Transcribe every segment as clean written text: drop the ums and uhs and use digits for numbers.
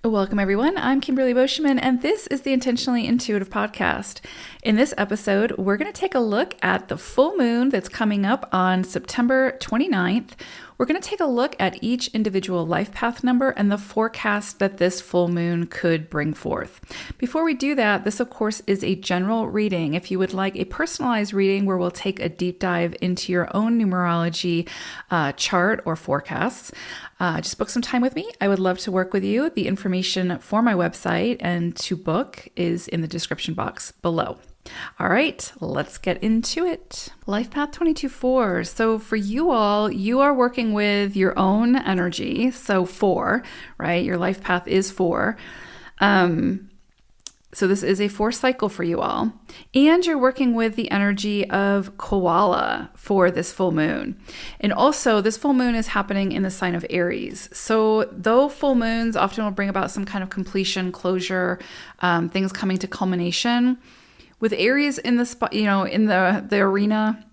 Welcome, everyone. I'm Kimberly Boschman, and this is the Intentionally Intuitive Podcast. In this episode, we're going to take a look at the full moon that's coming up on September 29th. We're going to take a look at each individual life path number and the forecast that this full moon could bring forth. Before we do that, this, of course, is a general reading. If you would like a personalized reading where we'll take a deep dive into your own numerology chart or forecasts, just book some time with me. I would love to work with you. The information for my website and to book is in the description box below. All right, let's get into it. Life Path 22-4. So for you all, you are working with your own energy. So 4, right? Your life path is 4. So this is a 4 cycle for you all. And you're working with the energy of koala for this full moon. And also this full moon is happening in the sign of Aries. So though full moons often will bring about some kind of completion, closure, things coming to culmination, with Aries in the spot, in the arena,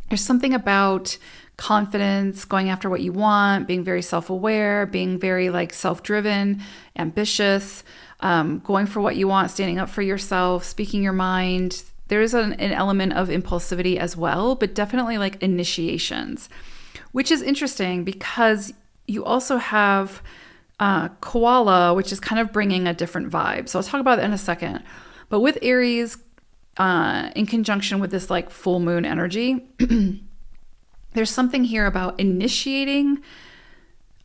there's something about confidence, going after what you want, being very self-aware, being very self-driven, ambitious, going for what you want, standing up for yourself, speaking your mind. There is an element of impulsivity as well, but definitely initiations, which is interesting because you also have koala, which is kind of bringing a different vibe. So I'll talk about that in a second. But with Aries, in conjunction with this full moon energy, there's something here about initiating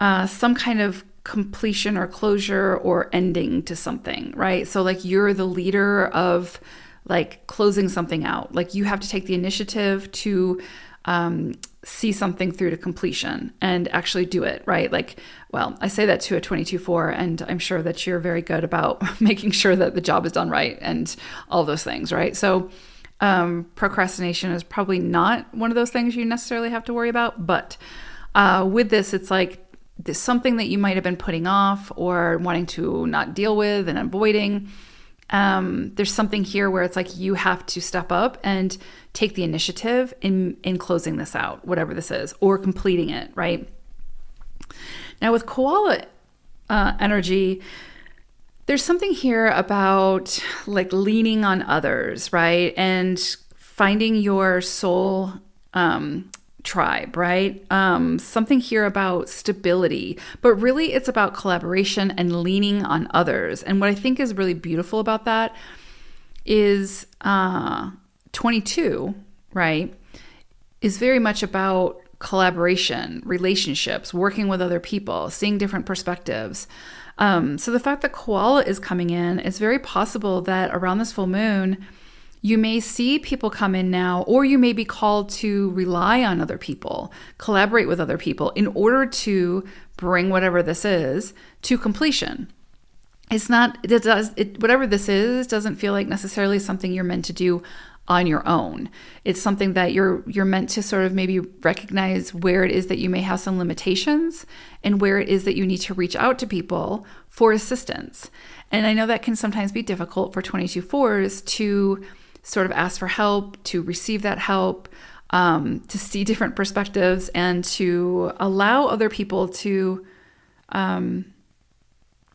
some kind of completion or closure or ending to something, right? So you're the leader of closing something out. You have to take the initiative to see something through to completion and actually do it, right? I say that to a 22-4, and I'm sure that you're very good about making sure that the job is done right and all those things, right? So procrastination is probably not one of those things you necessarily have to worry about, but with this, it's there's something that you might have been putting off or wanting to not deal with and avoiding. There's something here where it's you have to step up and take the initiative in closing this out, whatever this is, or completing it, right? Now with koala energy, there's something here about leaning on others, right? And finding your soul tribe, right? Something here about stability, but really it's about collaboration and leaning on others. And what I think is really beautiful about that is 22, right, is very much about collaboration, relationships, working with other people, seeing different perspectives. So the fact that koala is coming in, it's very possible that around this full moon, you may see people come in now, or you may be called to rely on other people, collaborate with other people in order to bring whatever this is to completion. Whatever this is doesn't feel like necessarily something you're meant to do on your own. It's something that you're meant to sort of maybe recognize where it is that you may have some limitations and where it is that you need to reach out to people for assistance. And I know that can sometimes be difficult for 22-4s to sort of ask for help, to receive that help, to see different perspectives, and to allow other people to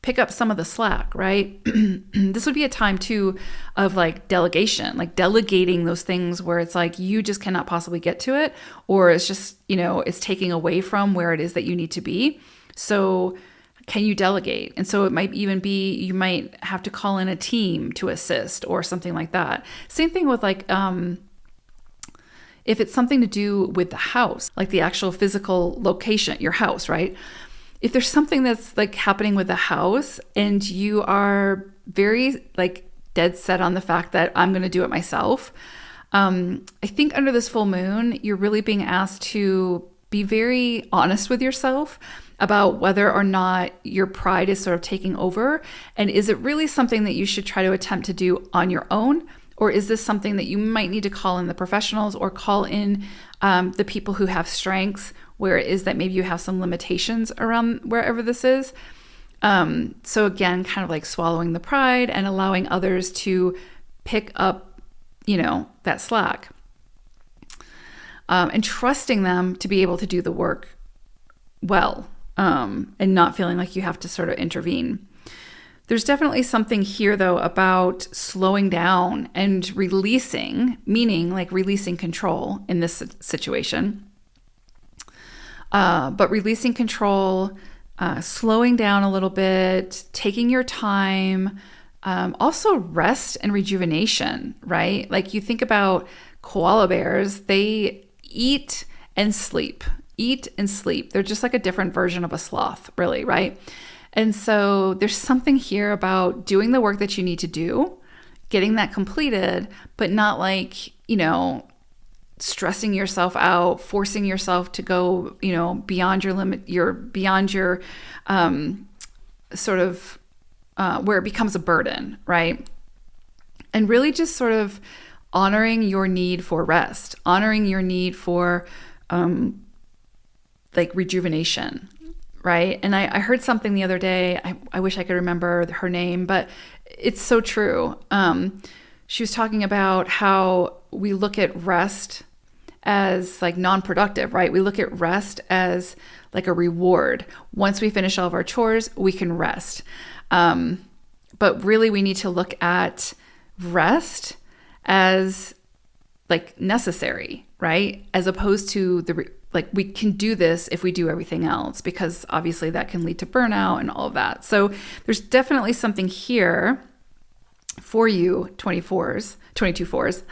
pick up some of the slack, right? This would be a time too of delegation, delegating those things where it's you just cannot possibly get to it, or it's just, it's taking away from where it is that you need to be. So can you delegate? And so it might even be, you might have to call in a team to assist or something like that. Same thing with if it's something to do with the house, the actual physical location, your house, right? If there's something that's happening with the house and you are very dead set on the fact that I'm going to do it myself, I think under this full moon, you're really being asked to be very honest with yourself about whether or not your pride is sort of taking over. And is it really something that you should try to attempt to do on your own? Or is this something that you might need to call in the professionals or call in the people who have strengths, where it is that maybe you have some limitations around wherever this is? So again, kind of swallowing the pride and allowing others to pick up, that slack. And trusting them to be able to do the work well, and not feeling like you have to sort of intervene. There's definitely something here, though, about slowing down and releasing, meaning like releasing control in this situation. But releasing control, slowing down a little bit, taking your time, also rest and rejuvenation, right? Like you think about koala bears, they eat and sleep, eat and sleep. They're just like a different version of a sloth, really, right? And so there's something here about doing the work that you need to do, getting that completed, but not like, stressing yourself out, forcing yourself to go, beyond your limit, beyond your sort of where it becomes a burden, right? And really just sort of honoring your need for rest, honoring your need for like rejuvenation, right? And I heard something the other day, I wish I could remember her name, but it's so true. She was talking about how we look at rest as like non-productive, right? We look at rest as like a reward. Once we finish all of our chores, we can rest. But really we need to look at rest as like necessary, right? As opposed to like we can do this if we do everything else, because obviously that can lead to burnout and all of that. So there's definitely something here for you 22-4s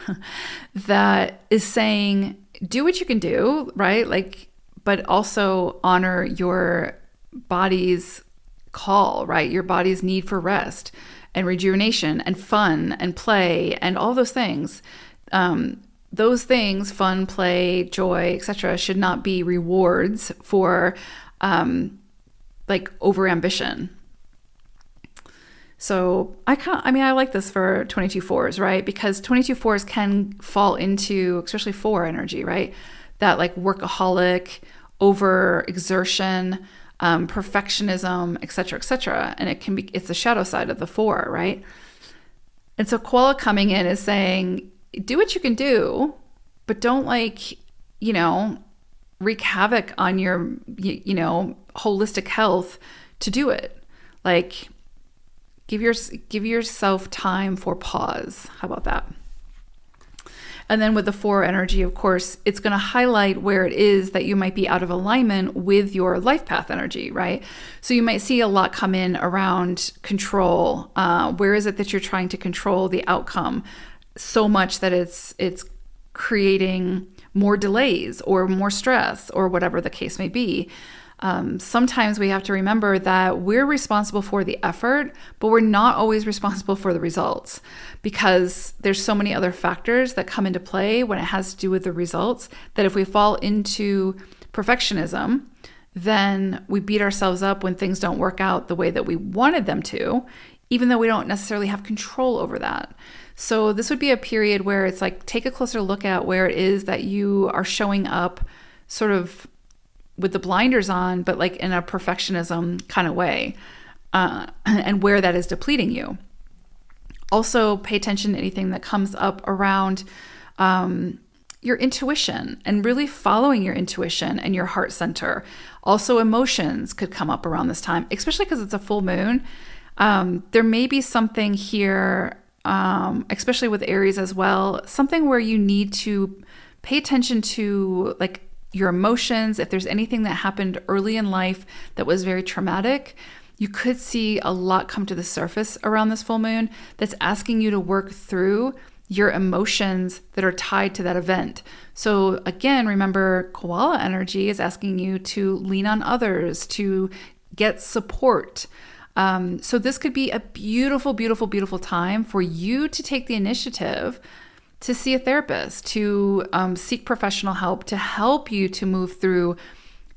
that is saying do what you can do, right? Like, but also honor your body's call, right? Your body's need for rest and rejuvenation and fun and play and all those things. Those things, fun, play, joy, etc., should not be rewards for like overambition. So I like this for 22-4s, right? Because 22-4s can fall into, especially 4 energy, right? That like workaholic, overexertion, perfectionism, etc., and it's the shadow side of the 4, right? And so koala coming in is saying, do what you can do, but don't wreak havoc on your, holistic health to do it. Like, give yourself time for pause. How about that? And then with the 4 energy, of course, it's going to highlight where it is that you might be out of alignment with your life path energy, right? So you might see a lot come in around control. Where is it that you're trying to control the outcome so much that it's creating more delays or more stress or whatever the case may be? Sometimes we have to remember that we're responsible for the effort, but we're not always responsible for the results, because there's so many other factors that come into play when it has to do with the results, that if we fall into perfectionism, then we beat ourselves up when things don't work out the way that we wanted them to, even though we don't necessarily have control over that. So this would be a period where it's like, take a closer look at where it is that you are showing up sort of with the blinders on, but like in a perfectionism kind of way, and where that is depleting you. Also, pay attention to anything that comes up around your intuition and really following your intuition and your heart center. Also, emotions could come up around this time, especially because it's a full moon. There may be something here, especially with Aries as well, something where you need to pay attention to like your emotions. If there's anything that happened early in life that was very traumatic, you could see a lot come to the surface around this full moon that's asking you to work through your emotions that are tied to that event. So again, remember, koala energy is asking you to lean on others, to get support. So this could be a beautiful, beautiful, beautiful time for you to take the initiative to see a therapist, to seek professional help to help you to move through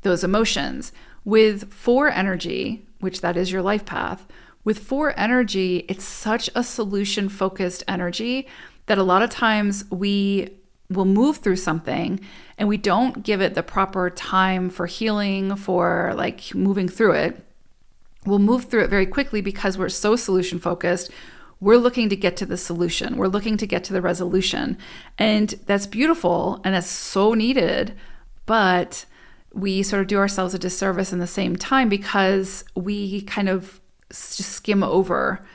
those emotions. With 4 energy, which that is your life path, with 4 energy, it's such a solution-focused energy that a lot of times we will move through something and we don't give it the proper time for healing, for like moving through it. We'll move through it very quickly because we're so solution-focused. We're looking to get to the solution. We're looking to get to the resolution. And that's beautiful and that's so needed, but we sort of do ourselves a disservice in the same time because we kind of just skim over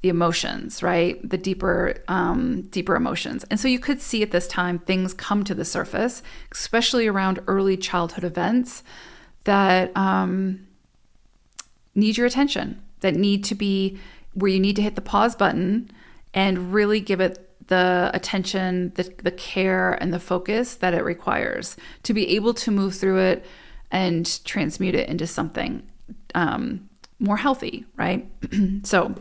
the emotions, right? The deeper emotions. And so you could see at this time things come to the surface, especially around early childhood events that need your attention, that need to be where you need to hit the pause button and really give it the attention, the care, and the focus that it requires to be able to move through it and transmute it into something more healthy, right? So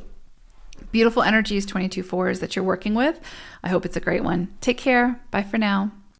beautiful energies, 22/4s that you're working with. I hope it's a great one. Take care. Bye for now.